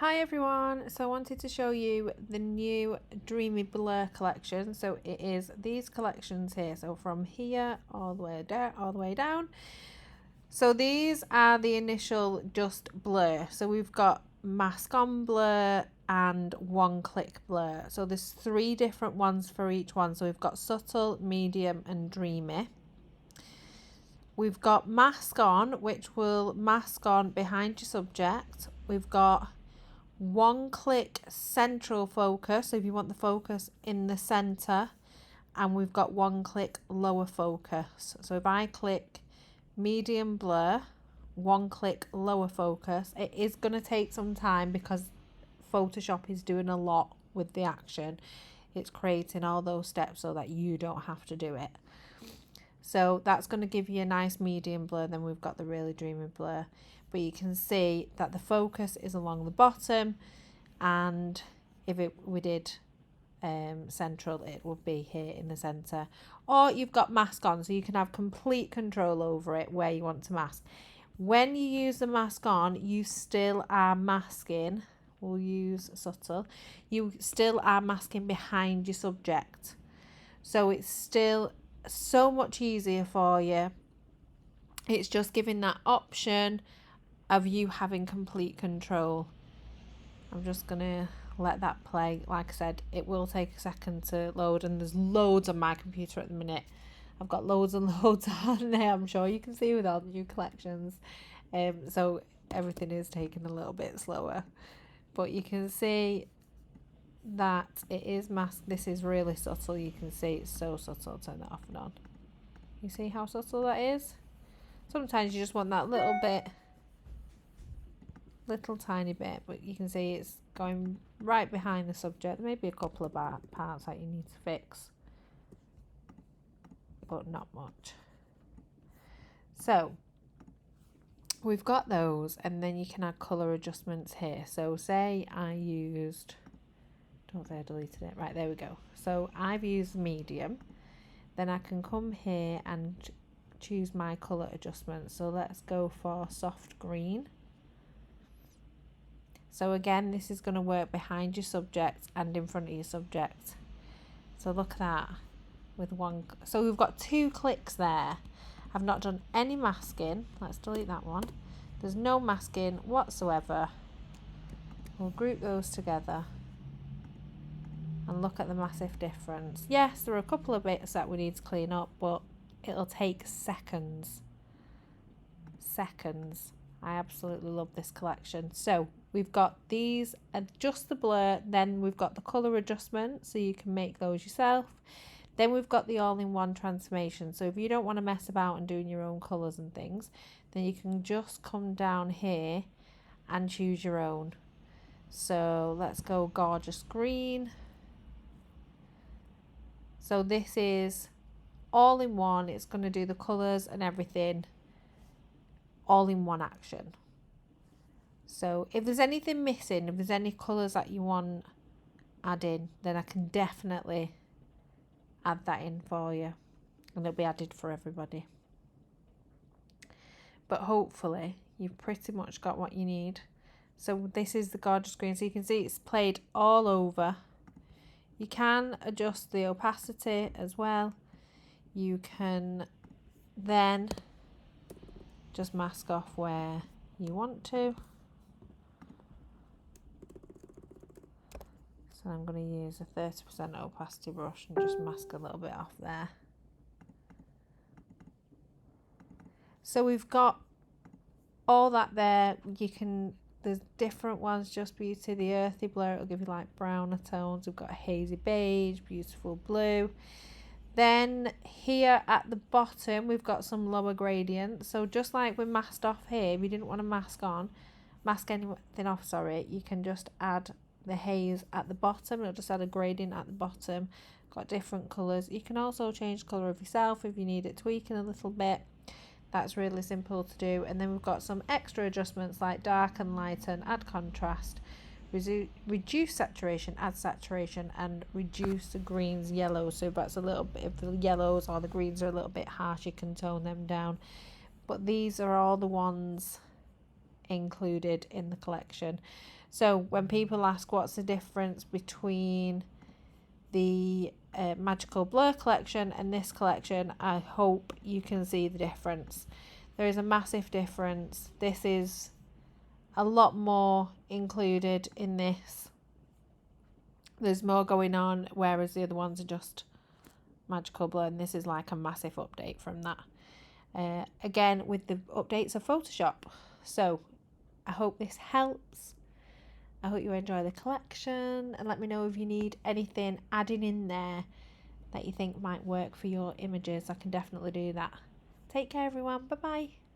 Hi everyone, so I wanted to show you the new Dreamy Blur collection. So it is these collections here, so from here all the way down. So these are the initial just blur. So we've got mask on blur and one click blur. So there's 3 different ones for each one. So we've got subtle, medium and dreamy. We've got mask on, which will mask on behind your subject. We've got one click central focus, so if you want the focus in the center, and we've got one click lower focus. So if I click medium blur, one click lower focus, it is going to take some time because Photoshop is doing a lot with the action. It's creating all those steps so that you don't have to do it. So that's going to give you a nice medium blur. Then we've got the really dreamy blur, but you can see that the focus is along the bottom, and if we did central, it would be here in the center. Or you've got mask on, so you can have complete control over it where you want to mask. When you use the mask on, you still are masking. We'll use subtle. You still are masking behind your subject, so it's still so much easier for you. It's just giving that option of you having complete control. I'm just gonna let that play. Like I said, it will take a second to load, and there's loads on my computer at the minute. I've got loads and loads on there, I'm sure you can see, with all the new collections. So everything is taking a little bit slower, but you can see that it is masked. This is really subtle. You can see it's so subtle. Turn that off and on. You see how subtle that is? Sometimes you just want that little tiny bit, but you can see it's going right behind the subject. Maybe a couple of parts that you need to fix, but not much. So we've got those, and then you can add colour adjustments here. So say I used, don't say I deleted it. Right, there we go. So I've used medium. Then I can come here and choose my colour adjustment. So let's go for soft green. So again, this is going to work behind your subject and in front of your subject. So look at that with one. So we've got 2 clicks there. I've not done any masking. Let's delete that one. There's no masking whatsoever. We'll group those together and look at the massive difference. Yes, there are a couple of bits that we need to clean up, but it'll take seconds. I absolutely love this collection. So we've got these, adjust the blur, then we've got the colour adjustment, so you can make those yourself. Then we've got the all-in-one transformation. So if you don't want to mess about and doing your own colours and things, then you can just come down here and choose your own. So let's go gorgeous green. So this is all in one. It's going to do the colours and everything all in one action. So if there's anything missing, if there's any colours that you want adding, then I can definitely add that in for you, and it'll be added for everybody. But hopefully you've pretty much got what you need. So this is the gorgeous green. So you can see it's played all over. You can adjust the opacity as well. You can then just mask off where you want to. So I'm going to use a 30% opacity brush and just mask a little bit off there. So we've got all that there. There's different ones, just beauty, the earthy blur, it'll give you like browner tones. We've got a hazy beige, beautiful blue. Then here at the bottom, we've got some lower gradients. So just like we masked off here, if you didn't want to mask anything off, you can just add the haze at the bottom. It'll just add a gradient at the bottom. Got different colours. You can also change colour of yourself if you need it tweaking a little bit. That's really simple to do. And then we've got some extra adjustments like darken, lighten, add contrast, reduce saturation, add saturation, and reduce the greens, yellows. So if that's a little bit, if the yellows or the greens are a little bit harsh, you can tone them down. But these are all the ones included in the collection. So when people ask what's the difference between the Magical Blur collection and this collection, I hope you can see the difference. There is a massive difference. This is a lot more included in this. There's more going on, whereas the other ones are just Magical Blur, and this is like a massive update from that. Again, with the updates of Photoshop. So I hope this helps. I hope you enjoy the collection, and let me know if you need anything adding in there that you think might work for your images. I can definitely do that. Take care, everyone. Bye bye.